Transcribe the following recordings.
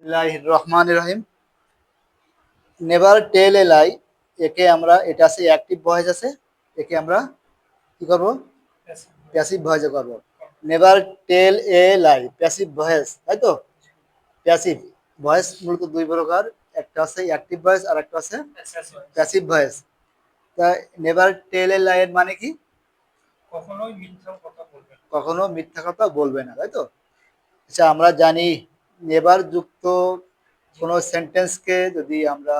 বিসমিল্লাহির রহমানির রহিম। Never tell এ লাই, একে আমরা, এটা আছে অ্যাক্টিভ ভয়েস আছে, একে আমরা কি করব, প্যাসিভ ভয়েসে করব। নেভার টেল এ লাই প্যাসিভ ভয়েস, তাই তো। প্যাসিভ ভয়েস মূলত দুই প্রকার, একটা আছে অ্যাক্টিভ ভয়েস আর একটা আছে প্যাসিভ ভয়েস। তা নেভার টেল এ লাই এর মানে কি? কখনো মিথ্যা কথা বলবে না, তাই তো। আচ্ছা, আমরা জানি নেভার যুক্ত কোনো সেন্টেন্সকে যদি আমরা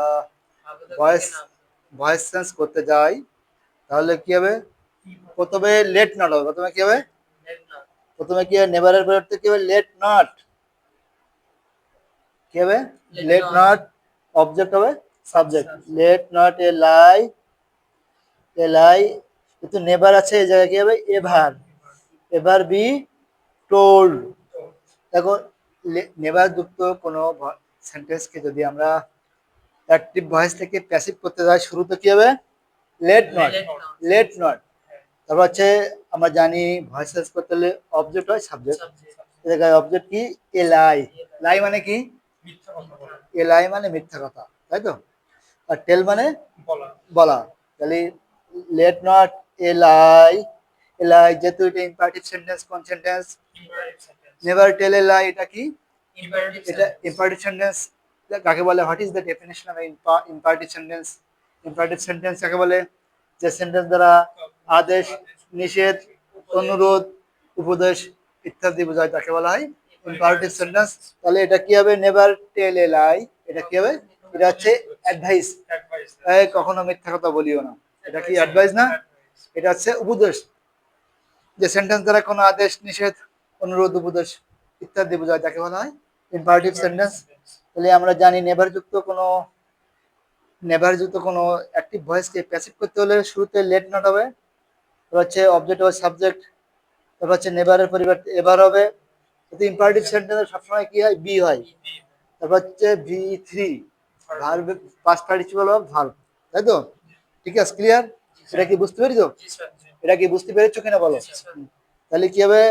ভয়েস ভয়েস চেঞ্জ করতে যাই, তাহলে কি হবে? প্রথমে লেট নট হবে। প্রথমে কি হবে? প্রথমে কি হবে? নেভারের পরিবর্তে কি হবে? Let not. কি হবে? Let not. অবজেক্ট হবে সাবজেক্ট। লেট নট এ লাই, এ লাই, কিন্তু নেভার আছে, এই জায়গায় কি হবে? এভার। Ever be told. দেখো, নেভার যুক্ত কোনো সেন্টেন্সকে যদি আমরা অ্যাক্টিভ ভয়েস থেকে প্যাসিভ করতে যাই, শুরুতে কি হবে? Let not. Let not. তারপর হচ্ছে আমরা জানি ভয়েস চেঞ্জ করতে হলে অবজেক্ট হয় সাবজেক্ট। এই জায়গায় অবজেক্ট কি? এ লাই। লাই মানে কি? এ লাই মানে মিথ্যা কথা, তাই তো। আর টেল মানে বলা। তাহলে লেট নট এ লাই, এ লাই যেহেতু এটা ইম্পারেটিভ সেন্টেন্স, কোন সেন্টেন্স? নেভার টেল এ লাই, এটা কি? এটা ইম্পারেটিভ সেন্টেন্স। কাকে বলে? What is the definition of imperative sentence? Imperative sentence কাকে বলে? যে সেন্টেন্স দ্বারা আদেশ, নিষেধ, অনুরোধ, উপদেশ ইত্যাদি বোঝায়, তাকে বলা হয় ইম্পারেটিভ সেন্টেন্স। তাহলে এটা কি হবে? নেভার টেল এ লাই, এটা কি হবে? এটা হচ্ছে অ্যাডভাইস। কখনো মিথ্যা কথা বলিও না। এটা কি অ্যাডভাইস না? এটা হচ্ছে উপদেশ। যে সেন্টেন্স দ্বারা কোনো আদেশ, নিষেধ, অনুরোধ, উপদেশ ইত্যাদি বোঝায়, তাকে বলা হয় ইম্পারেটিভ সেন্টেন্স। তাহলে আমরা জানি নেভার যুক্ত কোনো অ্যাক্টিভ ভয়েসকে প্যাসিভ করতে হলে শুরুতে লেট নট হবে, তারপর হচ্ছে অবজেক্ট হবে সাবজেক্ট, তারপর হচ্ছে নেভারের পরিবর্তে এভার হবে। কিন্তু ইম্পারেটিভ সেন্টেন্সে সবসময় কি হয়? বি হয়। তারপর হচ্ছে V three, verb, past participle of verb, তাই তো। ঠিক আছে, ক্লিয়ার? এটা কি বুঝতে পেরেছো? এটা কি বুঝতে পেরেছো কিনা বলো? তাহলে কি হবে?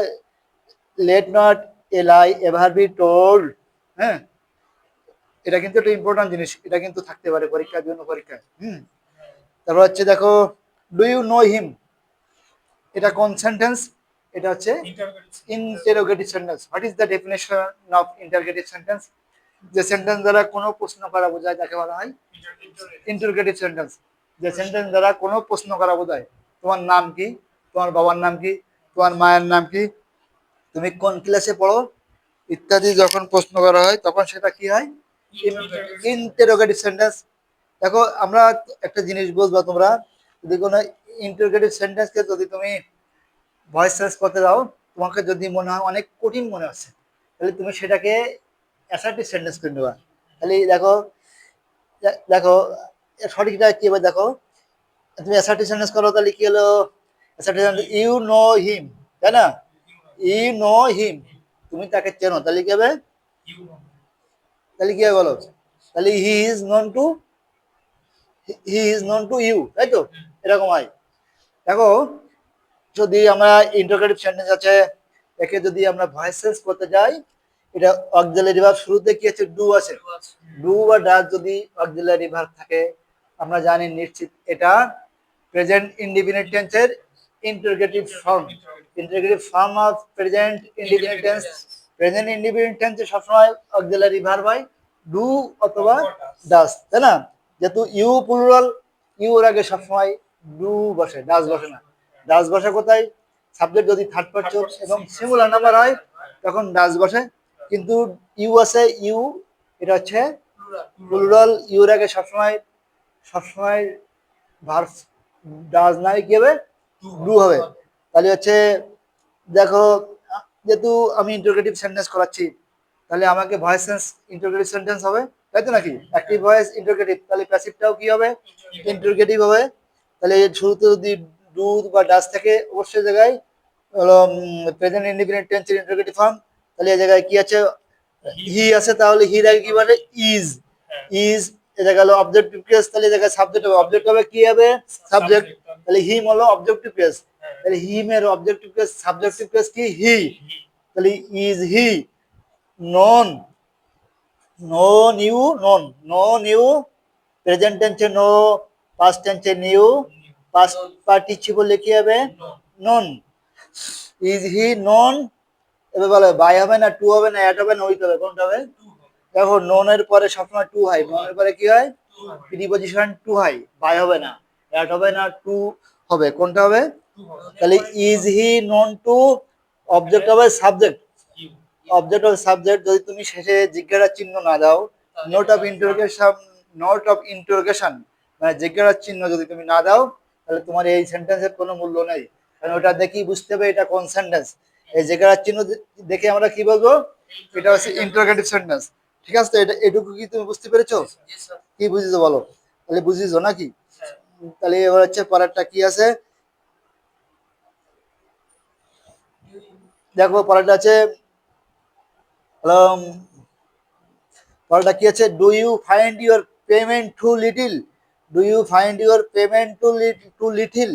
Let not a lie ever be told. হ্যাঁ, এটা কিন্তু একটা ইম্পর্টেন্ট জিনিস, এটা কিন্তু থাকতে পারে পরীক্ষার জন্য, পরীক্ষায়। তারপর হচ্ছে দেখো, ডু ইউ নো হিম, এটা কোন সেন্টেন্স? এটা হচ্ছে interrogative sentence. What is the definition of interrogative sentence? যে সেন্টেন্স দ্বারা কোনো প্রশ্ন করা বোঝায়, তাকে বলা হয় ইন্টারোগেটিভ সেন্টেন্স। যে সেন্টেন্স দ্বারা কোনো প্রশ্ন করা বোঝায়, তোমার নাম কি, তোমার বাবার নাম কি, তোমার মায়ের নাম কি, তুমি কোন ক্লাসে পড়ো ইত্যাদি যখন প্রশ্ন করা হয়, তখন সেটা কি হয়? Interrogative sentence. দেখো, আমরা একটা জিনিস বুঝবা তোমরা, যদি কোনো ইন্টারোগেটিভ সেন্টেন্সকে যদি তুমি ভয়েস চেঞ্জ করতে দাও, তোমাকে যদি মনে হয় অনেক কঠিন মনে হচ্ছে, তাহলে তুমি সেটাকে অ্যাসার্টিভ সেন্টেন্স করে নেবা। তাহলে দেখো, দেখো সঠিকটা কি হবে? দেখো, তুমি অ্যাসার্টিভ সেন্টেন্স করো, তাহলে কি হলো? Assertive sentence, you know him, তাই না? ইউ নো হিম, তুমি তাকে চেনো, তাহলে কি হবে? তাহলে কি হবে বলো? তাহলে he is known to you, তাই তো। এরকম হয়। দেখো, যদি আমরা ইন্টারোগেটিভ সেন্টেন্স আছে, একে যদি আমরা ভয়েস চেঞ্জ করতে যাই, এটা অক্সিলারি ভার্ব, শুরুতে কি আছে? ডু আছে। ডু বা ডাজ যদি অক্সিলারি ভার্ব থাকে, আমরা জানি নিশ্চিত এটা প্রেজেন্ট ইনডিফিনিট টেন্সের interrogative form. Interrogative form of present indefinite tense. Present indefinite টেন্সে সবসময় অক্সিলারি ভার্ব হয় ডু অথবা ডাজ, তাই না? যেহেতু ইউ প্লুরাল, ইউ এর আগে সবসময় ডু বসে, ডাজ বসে না। ডাজ বসে কোথায়? সাবজেক্ট যদি থার্ড পারসন এবং সিঙ্গুলার নাম্বার হয়, তখন ডাজ বসে। কিন্তু ইউ আছে, ইউ এটা হচ্ছে প্লুরাল, ইউর আগে সবসময় সবসময় ভার্ব ডাজ নাই, কি হবে? ডু হবে। তাহলে হচ্ছে দেখো, যেহেতু আমি ইন্টারোগেটিভ সেন্টেন্স করাচ্ছি, তাহলে আমাকে ভয়েস সেন্স ইন্টারোগেটিভ সেন্টেন্স হবে, তাই তো নাকি? অ্যাক্টিভ ভয়েস ইন্টারোগেটিভ, তাহলে প্যাসিভটাও কি হবে? ইন্টারোগেটিভ হবে। তাহলে শুরুতে যদি ডু বা ডাজ থাকে, অবশ্যই জায়গায় হলো প্রেজেন্ট ইনডিফিনিট টেন্সের ইন্টারোগেটিভ ফর্ম। তাহলে এই জায়গায় কি আছে? হি আছে, তাহলে হির আগে কি বলে? ইজ। ইজ, এ জায়গায় হলো অবজেক্টিভ কেস, তাহলে এই জায়গায় সাবজেক্ট হবে। অবজেক্ট হবে কি হবে? সাবজেক্ট। তাহলে হিম হলো অবজেক্টিভ কেস, তাহলে হিম এর অবজেক্টিভ কেস, সাবজেক্টিভ কেস কি? হি। তাহলে is he known know knew known, know knew, present টেন্সে নো, পাস্ট টেন্সে নিউ, পাস্ট পার্টিসিপল কি হবে নন। ইজ হি নন, এবার বলে বাই হবে না, টু হবে না, অ্যাট হবে না, উইথ হবে, কোনটা হবে? দেখো ননের পরে সবসময় টু হয়, ননের পরে কি হয় প্রিপজিশন টু হয়, বাই হবে না, অ্যাট হবে না, টু হবে, কোনটা হবে? তাহলে is he known to, object হবে সাবজেক্ট, অবজেক্ট অফ সাবজেক্ট, যদি তুমি শেষে জিজ্ঞাসার চিহ্ন না দাও, note of interrogation, note of interrogation মানে জিজ্ঞাসার চিহ্ন যদি তুমি না দাও, তাহলে তোমার এই সেন্টেন্সের কোনো মূল্য নেই, কারণ ওটা দেখি বুঝতে হবে এটা কোন সেন্টেন্স। এই জিজ্ঞাসার চিহ্ন দেখে আমরা কি বলবো এটা হচ্ছে ইন্টারোগেটিভ সেন্টেন্স। ঠিক আছে, তো এটা এটুকু কি তুমি বুঝতে পেরেছো? কি বুঝেছো বলো? তাহলে বুঝেছো নাকি? তাহলে এবার হচ্ছে পরেরটা কি আছে, দেখো পরেরটা আছে পরেরটা কি আছে, do you find your payment too little, do you find your payment too little.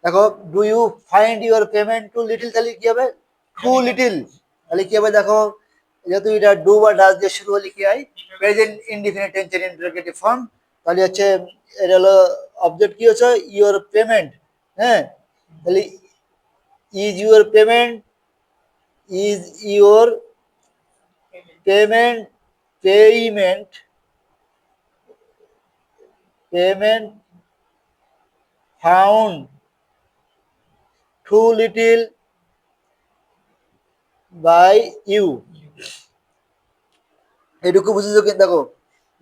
দেখো do you find your payment too little, তাহলে কি হবে টু লিটিল, তাহলে কি হবে দেখো, যেহেতু এটা ডু বা ডাজ দিয়ে শুরু হলে কি হয় প্রেজেন্ট ইনডিফিনিট টেন্সের ইন্টারোগেটিভ ফর্ম, তাহলে হচ্ছে এটা হলো অবজেক্ট কি হচ্ছে ইউর পেমেন্ট, হ্যাঁ, তাহলে is your payment, is your payment, payment, payment found too little by you, এটুকু বুঝেছো? কিন্তু দেখো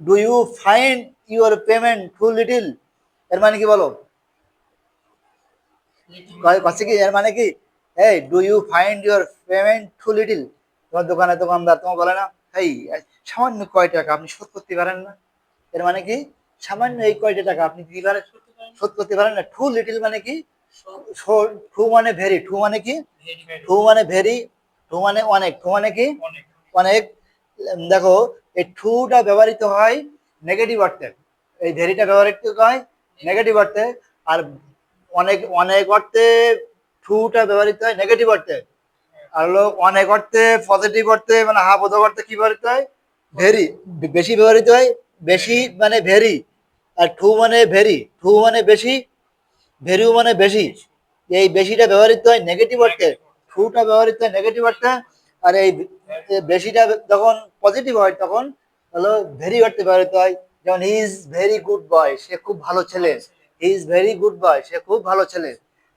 do you find your payment too little, এর মানে কি বলো? কাছে কি এর মানে কি, এই do you find your payment too little, তোমার দোকানে দোকানদার তোমার বলে না, এই সামান্য কয় টাকা আপনি শোধ করতে পারেন না, এর মানে কি সামান্য এই কয়টা টাকা আপনি কি পারেন শোধ করতে পারেন না। টু লিটিল মানে কি, টু মানে ভেরি, টু মানে কি, টু মানে ভেরি, টু মানে অনেক, টু মানে কি অনেক। দেখো এই টুটা ব্যবহৃত হয় নেগেটিভ অর্থে, এই ভেরিটা ব্যবহৃত হয় নেগেটিভ অর্থে, আর অনেক অনেক অর্থে টুটা ব্যবহৃত হয় নেগেটিভ অর্থে, আর হলো অনেক অর্থে পজিটিভ অর্থে মানে হাফ বোধক অর্থে কি ব্যবহৃত হয় ভেরি, বেশি ব্যবহৃত হয়, বেশি মানে ভেরি, আর টু মানে ভেরি, টু মানে বেশি, ভেরিও মানে বেশি, এই বেশিটা ব্যবহৃত হয় নেগেটিভ অর্থে, ট্রুটা ব্যবহৃত হয় নেগেটিভ অর্থে, আর এই বেশিটা যখন পজিটিভ হয় তখন হলো ভেরি অর্থে ব্যবহৃত হয়। যেমন he is very good boy, সে খুব ভালো ছেলে, he is very good boy, সে খুব ভালো ছেলে।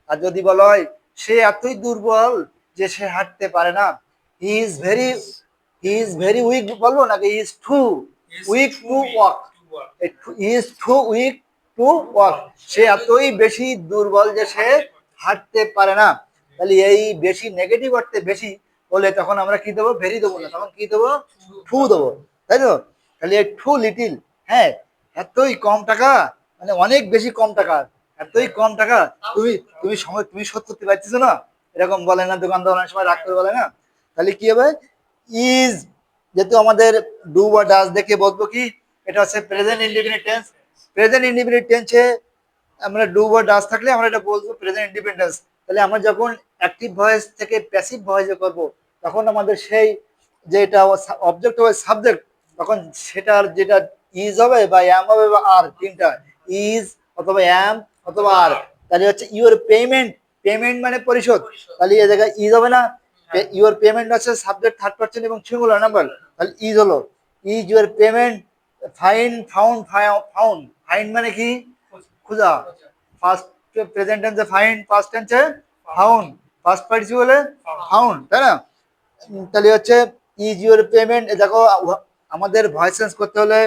আর যদি বলা হয় সে এতই দুর্বল যে সে হাঁটতে পারে না, he is very, he is very weak বলবো নাকি he is too weak to walk, he is too weak to walk, সে এতই বেশি দুর্বল যে সে হাঁটতে পারে না। তাহলে এই বেশি নেগেটিভ অর্থে বেশি বলে তখন আমরা কি দেবো ভেরি দেবো না, তখন কি দেবো টু দেবো, তাই তো? তাহলে টু লিটিল, হ্যাঁ এতই কম টাকা মানে অনেক বেশি কম টাকা, এতই কম টাকা তুমি তুমি সময় তুমি শোধ করতে পারছিস না, এরকম বলে না দোকানদার অনেক সময় রাগ করে বলে না। তাহলে কি হবে ইজ, যেহেতু আমাদের ডু বা ডাজ দেখে বলবো কি এটা হচ্ছে present indefinite tense, present indefinite টেন্সে আমরা ডু বা ডাজ থাকলে আমরা এটা বলবো প্রেজেন্ট ইন্ডিপেন্ডেন্স। তাহলে আমরা যখন অ্যাক্টিভ ভয়েস থেকে প্যাসিভ ভয়েসে করব তখন আমাদের সেই যেটা অবজেক্ট হবে সাবজেক্ট, তখন সেটার যেটা ইজ হবে বা অ্যাম হবে বা আর, তিনটা ইজ অথবা অ্যাম অথবা আর। তাহলে হচ্ছে ইউর পেমেন্ট, পেমেন্ট মানে পরিশোধ, তাহলে এই জায়গায় ইজ হবে না, ইউর পেমেন্ট আছে সাবজেক্ট থার্ড পারসন এবং সিঙ্গুলার নাম্বার, তাহলে ইজ হলো, is your payment find found, found find মানে কি খুঁজা, ফার্স্ট প্রেজেন্ট টেন্সে ফাইন্ড, পাস্ট টেন্সে ফাউন্ড, ফার্স্ট পার্টিসিপলে ফাউন্ড, তাই না? তাহলে হচ্ছে ইজ ইউর পেমেন্ট, দেখো আমাদের ভয়েস চেঞ্জ করতে হলে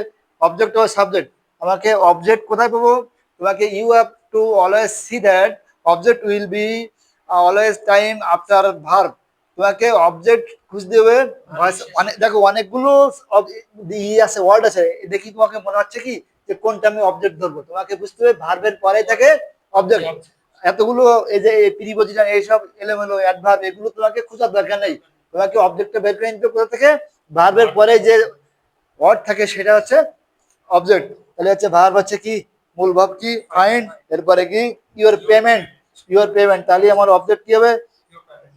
অবজেক্ট ও সাবজেক্ট, আমাকে অবজেক্ট কোথায় পাবো, তোমাকে you have to always see that object will be always time after verb, তোমাকে অবজেক্ট খুঁজতে হবে ভয়েস, অনেক দেখো অনেকগুলো আছে ওয়ার্ড আছে, দেখি তোমাকে মনে হচ্ছে কি যে কোনটা আমি অবজেক্ট ধরবো, তোমাকে বুঝতে হবে ভার্বের পরে থাকে অবজেক্ট, এতগুলো এই যে প্রিপজিশন এইসব এলোমেলো অ্যাডভার্ব এগুলো তোমাকে খোঁজার দরকার নেই, তোমাকে অবজেক্টটা বের করে নিতে কোথা থেকে ভার্বের পরে যে ওয়ার্ড থাকে সেটা হচ্ছে অবজেক্ট। তাহলে হচ্ছে ভার্ব হচ্ছে কি মূল ভাব কি ফাইন্ড, এরপরে কি ইউর পেমেন্ট, তাহলে আমার অবজেক্ট কি হবে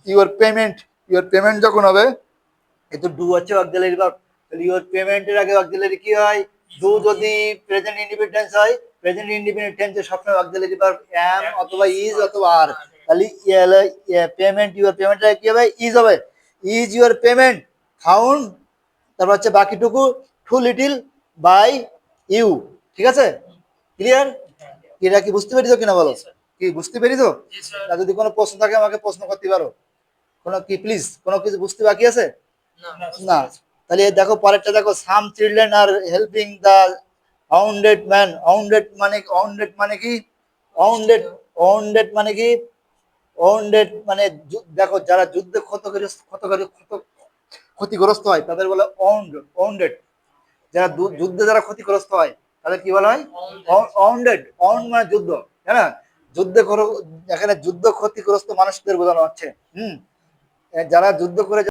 ইউর পেমেন্ট, ইউর পেমেন্ট যখন হবে কিন্তু ডু হচ্ছে অক্সিলারি ভার্ব। তাহলে ইউর পেমেন্টের আগে অক্সিলারি কি হয়? ডু যদি প্রেজেন্ট ইন্ডিপেন্ডেন্ট টেন্স হয়, প্রেজেন্ট ইন্ডিপেন্ডেন্ট টেন্সে সবসময় অক্সিলারি ভার্ব অ্যাম অথবা ইজ অথবা আর। তাহলে পেমেন্ট, ইউর পেমেন্টের আগে কি হবে? ইজ হবে। ইজ ইউর পেমেন্ট ফাউন্ড, তারপর হচ্ছে বাকিটুকু টু লিটিল বাই ইউ। ঠিক আছে, ক্লিয়ার? এটা কি বুঝতে পেরেছো কিনা বলো? কি বুঝতে পেরেছো? না যদি কোনো প্রশ্ন থাকে আমাকে প্রশ্ন করতে পারো। কোনো কি প্লিজ কোনো কিছু বুঝতে বাকি আছে? না। তাহলে দেখো পরেরটা দেখো, সাম children are helping the আউন্ডেড man. আউন্ডেড মানে, আউন্ডেড মানে কি? আউন্ডেড, আউন্ডেড মানে কি? আউন্ডেড মানে দেখো যারা যুদ্ধে ক্ষতিগ্রস্ত হয় তাদের বলে আউন্ডেড। যারা যুদ্ধে যারা ক্ষতিগ্রস্ত হয় তাদের কি বলা হয়? আউন্ডেড। আউন্ড মানে যুদ্ধ, তাই না? যুদ্ধে এখানে যুদ্ধ ক্ষতিগ্রস্ত মানুষদের বোঝানো হচ্ছে। যারা যুদ্ধ করে